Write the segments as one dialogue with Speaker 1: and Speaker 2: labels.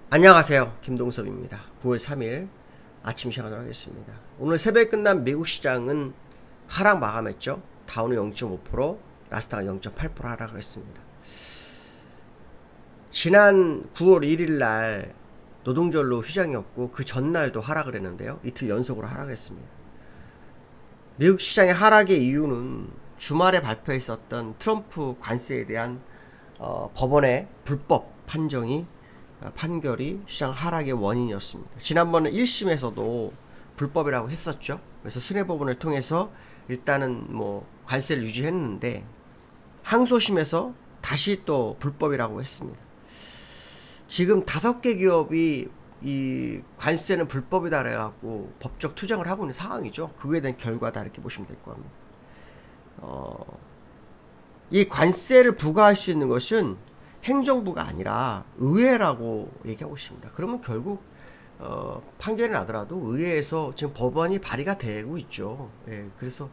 Speaker 1: 안녕하세요. 김동섭입니다. 9월 3일 아침 시간으로 하겠습니다. 오늘 새벽에 끝난 미국 시장은 하락 마감했죠. 다우는 0.5%, 나스닥은 0.8% 하락을 했습니다. 지난 9월 1일 날 노동절로 휴장이었고 그 전날도 하락을 했는데요. 이틀 연속으로 하락했습니다. 미국 시장의 하락의 이유는 주말에 발표했었던 트럼프 관세에 대한 법원의 불법 판결이 시장 하락의 원인이었습니다. 지난번에 1심에서도 불법이라고 했었죠. 그래서 수뇌법원을 통해서 일단은 관세를 유지했는데 항소심에서 다시 또 불법이라고 했습니다. 지금 5개 기업이 이 관세는 불법이다 그래갖고 법적 투쟁을 하고 있는 상황이죠. 그거에 대한 결과다 이렇게 보시면 될 것 같습니다. 이 관세를 부과할 수 있는 것은 행정부가 아니라 의회라고 얘기하고 있습니다. 그러면 결국 판결이 나더라도 의회에서 지금 법안이 발의가 되고 있죠. 예, 그래서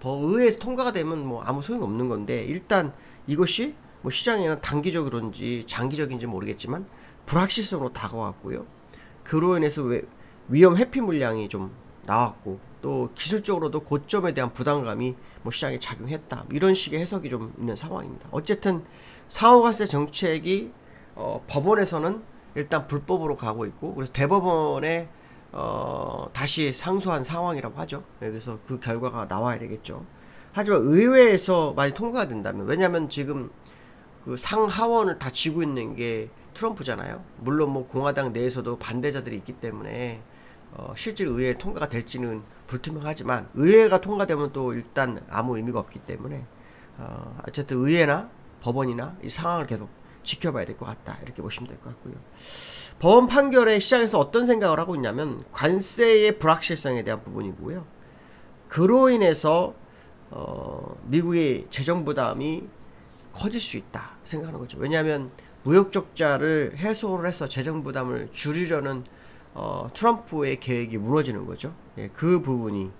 Speaker 1: 의회에서 통과가 되면 아무 소용이 없는 건데 일단 이것이 시장에는 단기적으로인지 장기적인지 모르겠지만 불확실성으로 다가왔고요. 그로 인해서 위험 회피 물량이 좀 나왔고 또 기술적으로도 고점에 대한 부담감이 시장에 작용했다. 이런 식의 해석이 좀 있는 상황입니다. 어쨌든 상호관세 정책이 법원에서는 일단 불법으로 가고 있고 그래서 대법원에 다시 상소한 상황이라고 하죠. 그래서 그 결과가 나와야 되겠죠. 하지만 의회에서 많이 통과가 된다면 왜냐하면 지금 그 상하원을 다 쥐고 있는 게 트럼프잖아요. 물론 공화당 내에서도 반대자들이 있기 때문에 실제로 의회에 통과가 될지는 불투명하지만 의회가 통과되면 또 일단 아무 의미가 없기 때문에 어쨌든 의회나 법원이나 이 상황을 계속 지켜봐야 될 것 같다 이렇게 보시면 될 것 같고요. 법원 판결에 시장에서 어떤 생각을 하고 있냐면 관세의 불확실성에 대한 부분이고요. 그로 인해서 미국의 재정 부담이 커질 수 있다 생각하는 거죠. 왜냐하면 무역 적자를 해소를 해서 재정 부담을 줄이려는 트럼프의 계획이 무너지는 거죠. 예, 그 부분이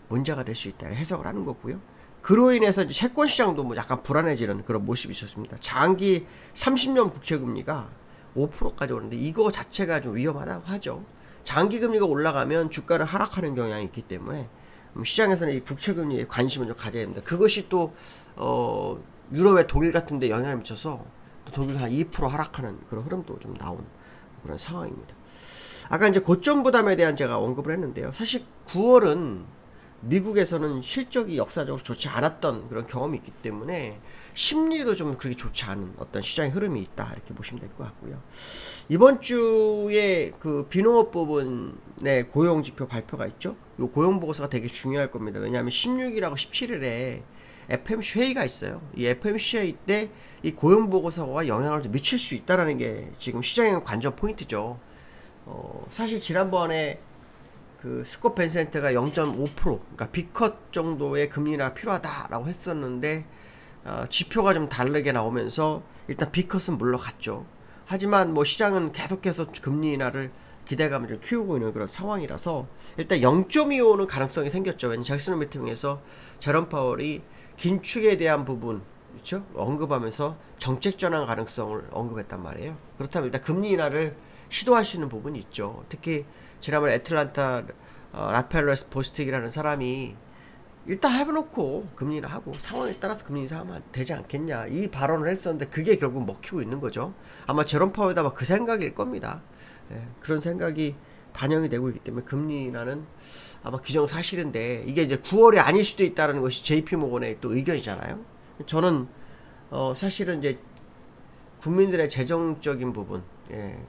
Speaker 1: 문제가 될 수 있다 해석을 하는 거고요. 그로 인해서 이제 채권 시장도 약간 불안해지는 그런 모습이 있었습니다. 장기 30년 국채 금리가 5%까지 오는데 이거 자체가 좀 위험하다고 하죠. 장기 금리가 올라가면 주가는 하락하는 경향이 있기 때문에 시장에서는 이 국채 금리에 관심을 좀 가져야 됩니다. 그것이 또 유럽의 독일 같은 데 영향을 미쳐서 또 독일이 한 2% 하락하는 그런 흐름도 좀 나온 그런 상황입니다. 아까 이제 고점 부담에 대한 제가 언급을 했는데요. 사실 9월은 미국에서는 실적이 역사적으로 좋지 않았던 그런 경험이 있기 때문에 심리도 좀 그렇게 좋지 않은 어떤 시장의 흐름이 있다 이렇게 보시면 될 것 같고요. 이번 주에 그 비농업 부분의 고용지표 발표가 있죠. 이 고용 보고서가 되게 중요할 겁니다. 왜냐하면 16일하고 17일에 FMC 회의가 있어요. 이 FMC 회의 때 이 고용 보고서가 영향을 좀 미칠 수 있다라는 게 지금 시장의 관전 포인트죠. 사실 지난번에 그 스콧 벤센트가 0.5% 그러니까 B컷 정도의 금리 인하가 필요하다라고 했었는데 지표가 좀 다르게 나오면서 일단 B컷은 물러갔죠. 하지만 시장은 계속해서 금리 인하를 기대감을 좀 키우고 있는 그런 상황이라서 일단 0.25는 가능성이 생겼죠. 왜냐면 잭슨 미팅에서 제롬 파월이 긴축에 대한 부분 그렇죠? 언급하면서 정책 전환 가능성을 언급했단 말이에요. 그렇다면 일단 금리 인하를 시도할 수 있는 부분이 있죠. 특히 지난번에 애틀란타 라펠러스 보스틱이라는 사람이 일단 해놓고 금리를 하고 상황에 따라서 금리 인상하면 되지 않겠냐 이 발언을 했었는데 그게 결국 먹히고 있는 거죠. 아마 제롬 파월도 아마 그 생각일 겁니다. 예, 그런 생각이 반영이 되고 있기 때문에 금리 인하는 아마 기정사실인데 이게 이제 9월에 아닐 수도 있다는 것이 JP 모건의 또 의견이잖아요. 저는 사실은 이제 국민들의 재정적인 부분,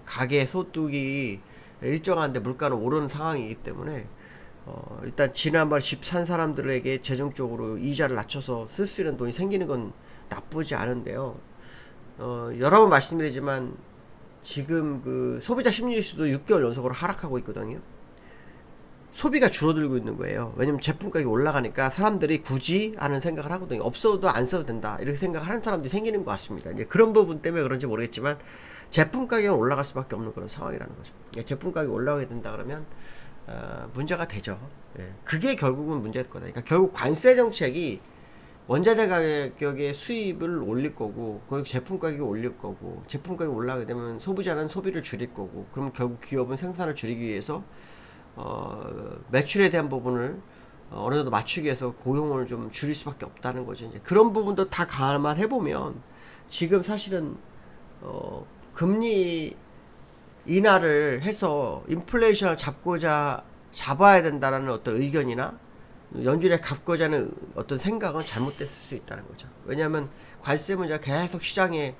Speaker 1: 가계 소득이 일정한데 물가는 오르는 상황이기 때문에 일단 지난번 집 산 사람들에게 재정적으로 이자를 낮춰서 쓸 수 있는 돈이 생기는 건 나쁘지 않은데요. 여러 번 말씀드리지만 지금 그 소비자 심리지수도 6개월 연속으로 하락하고 있거든요. 소비가 줄어들고 있는 거예요. 왜냐면 제품 가격이 올라가니까 사람들이 굳이 하는 생각을 하거든요. 없어도 안 써도 된다 이렇게 생각하는 사람들이 생기는 것 같습니다. 이제 그런 부분 때문에 그런지 모르겠지만 제품 가격은 올라갈 수밖에 없는 그런 상황이라는 거죠. 제품 가격이 올라가게 된다 그러면 문제가 되죠. 그게 결국은 문제일 거다. 그러니까 결국 관세 정책이 원자재 가격의 수입을 올릴 거고, 거기 제품 가격이 올릴 거고, 제품 가격이 올라가게 되면 소비자는 소비를 줄일 거고, 그럼 결국 기업은 생산을 줄이기 위해서 매출에 대한 부분을 어느 정도 맞추기 위해서 고용을 좀 줄일 수밖에 없다는 거죠. 이제 그런 부분도 다 감안해 보면 지금 사실은 금리 인하를 해서 인플레이션을 잡아야 된다라는 어떤 의견이나 연준에 갚고자 하는 어떤 생각은 잘못됐을 수 있다는 거죠. 왜냐하면 관세 문제가 계속 시장에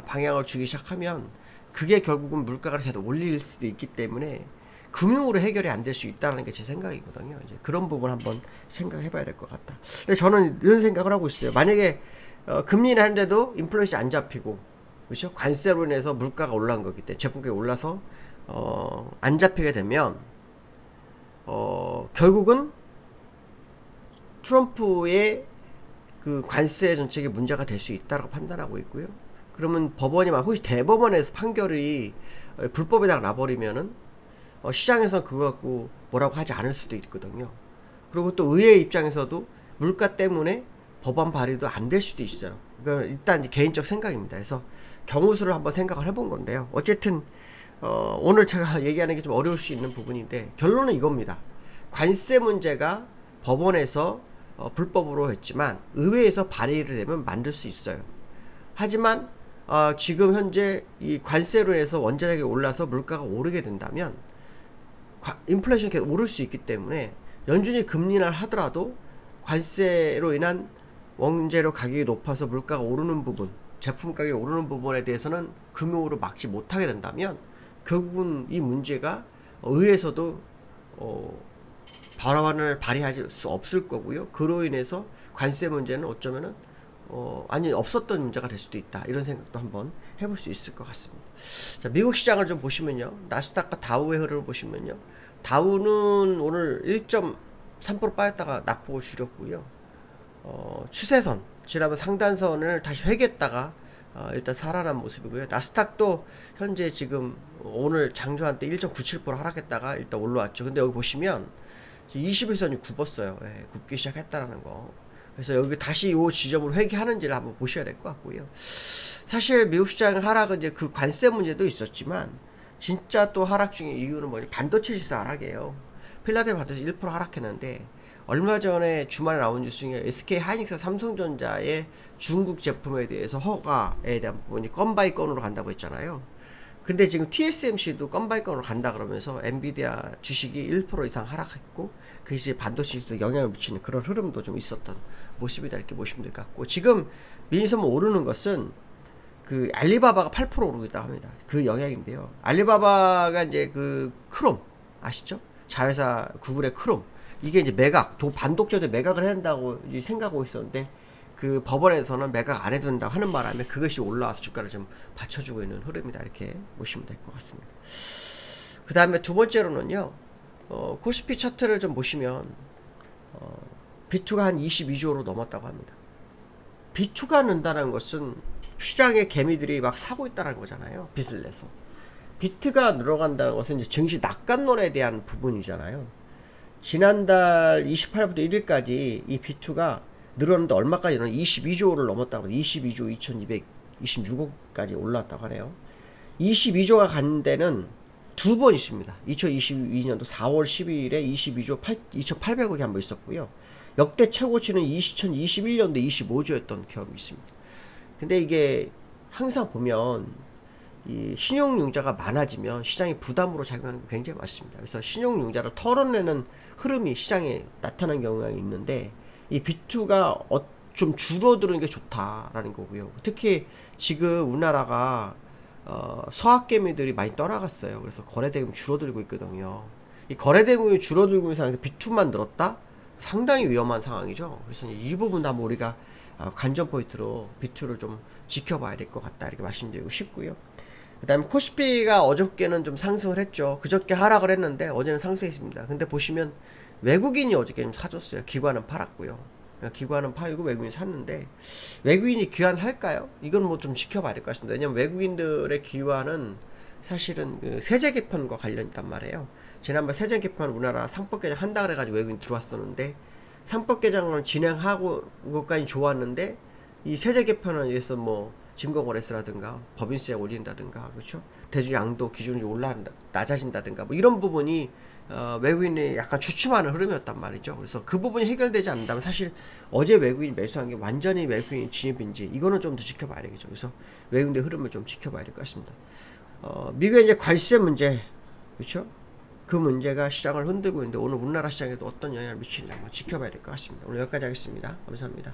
Speaker 1: 방향을 주기 시작하면 그게 결국은 물가를 계속 올릴 수도 있기 때문에 금융으로 해결이 안 될 수 있다는 게 제 생각이거든요. 이제 그런 부분 한번 생각해 봐야 될 것 같다. 근데 저는 이런 생각을 하고 있어요. 만약에 금리를 하는데도 인플레이션이 안 잡히고, 그렇죠? 관세로 인해서 물가가 올라간 거기 때문에 제품가격이 올라서 안 잡히게 되면 결국은 트럼프의 그 관세 정책이 문제가 될 수 있다고 판단하고 있고요. 그러면 법원이 막 혹시 대법원에서 판결이 불법이다 나버리면은 시장에서는 그거 갖고 뭐라고 하지 않을 수도 있거든요. 그리고 또 의회 입장에서도 물가 때문에 법안 발의도 안 될 수도 있어요. 그러니까 일단 개인적 생각입니다. 그래서 경우수를 한번 생각을 해본 건데요. 어쨌든 오늘 제가 얘기하는 게 좀 어려울 수 있는 부분인데 결론은 이겁니다. 관세 문제가 법원에서 불법으로 했지만 의회에서 발의를 되면 만들 수 있어요. 하지만 지금 현재 이 관세로 해서 원자력이 올라서 물가가 오르게 된다면 인플레이션이 계속 오를 수 있기 때문에 연준이 금리 인하를 하더라도 관세로 인한 원재료 가격이 높아서 물가가 오르는 부분, 제품 가격이 오르는 부분에 대해서는 금융으로 막지 못하게 된다면 결국은 이 문제가 의회에서도 발언을 발의할 수 없을 거고요. 그로 인해서 관세 문제는 어쩌면은 아니 없었던 문제가 될 수도 있다. 이런 생각도 한번 해볼 수 있을 것 같습니다. 자, 미국 시장을 좀 보시면요. 나스닥과 다우의 흐름을 보시면요. 다우는 오늘 1.3% 빠졌다가 낙폭을 줄였고요. 추세선, 지난번 상단선을 다시 회귀했다가 일단 살아난 모습이고요. 나스닥도 현재 지금 오늘 장중한 때 1.97% 하락했다가 일단 올라왔죠. 근데 여기 보시면 21선이 굽었어요. 예, 굽기 시작했다라는 거. 그래서 여기 다시 이 지점으로 회귀하는지를 한번 보셔야 될 것 같고요. 사실 미국 시장 하락은 이제 그 관세 문제도 있었지만 진짜 또 하락 중에 이유는 뭐냐? 반도체 지수 하락이에요. 필라델피아 반도체 1% 하락했는데 얼마 전에 주말에 나온 뉴스 중에 SK 하이닉스 삼성전자의 중국 제품에 대해서 허가에 대한 부분이 건바이 건으로 간다고 했잖아요. 근데 지금 TSMC도 건바이 건으로 간다 그러면서 엔비디아 주식이 1% 이상 하락했고 그게 이제 반도체 지수에 영향을 미치는 그런 흐름도 좀 있었던 모습이다 이렇게 보시면 될 것 같고 지금 미니섬 오르는 것은 그 알리바바가 8% 오르고 있다고 합니다. 그 영향인데요. 알리바바가 이제 그 크롬 아시죠? 자회사 구글의 크롬 이게 이제 매각 반독점에 매각을 해야 한다고 생각하고 있었는데 그 법원에서는 매각 안 해도 된다고 하는 바람에 그것이 올라와서 주가를 좀 받쳐주고 있는 흐름이다 이렇게 보시면 될 것 같습니다. 그 다음에 두 번째로는요. 코스피 차트를 좀 보시면 비투가 한 22조로 넘었다고 합니다. 비투가 는다는 것은 시장의 개미들이 막 사고 있다는 거잖아요. 빚을 내서. 비트가 늘어간다는 것은 이제 증시 낙관론에 대한 부분이잖아요. 지난달 28일부터 1일까지 이 비투가 늘었는데 얼마까지는 22조를 넘었다고 합니다. 22조 2226억까지 올라왔다고 하네요. 22조가 간 데는 두 번 있습니다. 2022년도 4월 12일에 22조 2800억이 한 번 있었고요. 역대 최고치는 2021년도 25조였던 경험이 있습니다. 근데 이게 항상 보면 이 신용융자가 많아지면 시장이 부담으로 작용하는 게 굉장히 많습니다. 그래서 신용융자를 털어내는 흐름이 시장에 나타난 경우가 있는데 이 비투가 좀 줄어드는 게 좋다라는 거고요. 특히 지금 우리나라가 서학개미들이 많이 떠나갔어요. 그래서 거래대금이 줄어들고 있거든요. 이 거래대금이 줄어들고 있는 상황에서 비투만 늘었다? 상당히 위험한 상황이죠. 그래서 이 부분 한번 우리가 관전 포인트로 비투를 좀 지켜봐야 될 것 같다 이렇게 말씀드리고 싶고요. 그 다음에 코스피가 어저께는 좀 상승을 했죠. 그저께 하락을 했는데 어제는 상승했습니다. 근데 보시면 외국인이 어저께 좀 사줬어요. 기관은 팔았고요. 기관은 팔고 외국인이 샀는데 외국인이 귀환할까요? 이건 뭐 좀 지켜봐야 될 것 같습니다. 왜냐면 외국인들의 귀환은 사실은 그 세제 개편과 관련 있단 말이에요. 지난번 세제 개편 우리나라 상법 개정 한다 그래가지고 외국인 들어왔었는데 상법 개정을 진행하고 것까지 좋았는데 이 세제 개편을 위해서 뭐 증거거래세라든가 법인세 올린다든가 그렇죠? 대주 양도 기준이 낮아진다든가 뭐 이런 부분이 외국인이 약간 주춤하는 흐름이었단 말이죠. 그래서 그 부분이 해결되지 않는다면 사실 어제 외국인 매수한 게 완전히 외국인 진입인지 이거는 좀 더 지켜봐야 되겠죠. 그래서 외국인의 흐름을 좀 지켜봐야 될 것 같습니다. 미국의 이제 관세 문제 그렇죠? 그 문제가 시장을 흔들고 있는데 오늘 우리나라 시장에도 어떤 영향을 미치는지 한번 지켜봐야 될 것 같습니다. 오늘 여기까지 하겠습니다. 감사합니다.